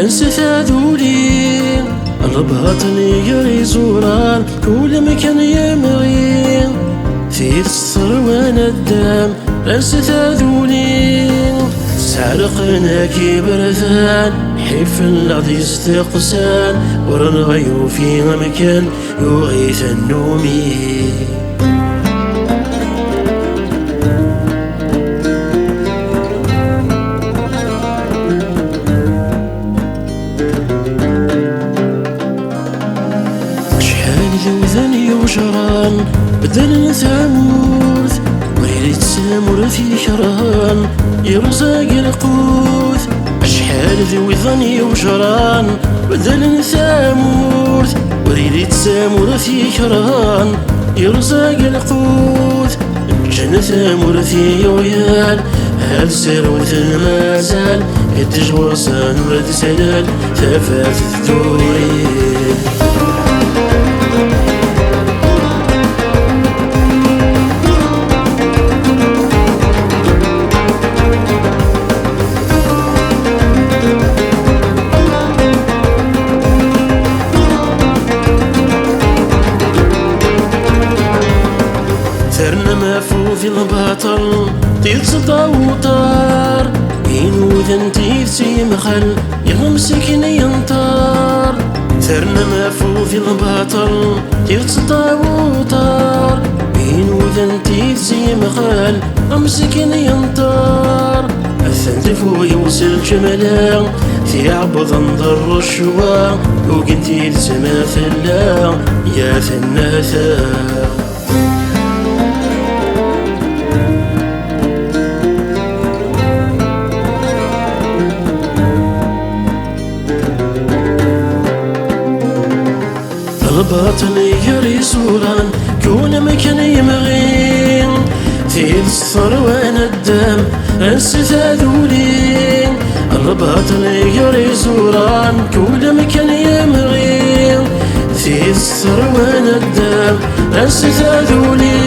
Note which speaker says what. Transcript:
Speaker 1: أنست ذولي الرباط يقري زوران كل مكان يمغي في الثروان الدم أنست ذولي سعرقنا كي برثان حيف الأرض يستقسان ورنغيو في مكان يغيث النومي ذوذني وجران بدل ثاموث وريد سامور في شران يرزق القوت أشحال ذوذني وجران بدل ثاموث وريد سامور في شران يرزق القوت جنة ثامور في يويال هل سروت المازال يتجوصان ورد سلال ثفات الثوري ثرنا مافو في الباطل طير صدى وطار ينوذن تيفسي مخل يغمسك ينطار ثرنا مافو في الباطل طير صدى وطار ينوذن تيفسي مخل يغمسك ينطار الثنتفو يوصل جملا في عبض انظر الشوا وقنتي لسما ثلا يا ثناثا الباطل يجري سوران كون مكان يمغين في الثروان الدم أنست ذولي الباطل يجري سوران كون مكان يمغين في الثروان الدم أنست ذولي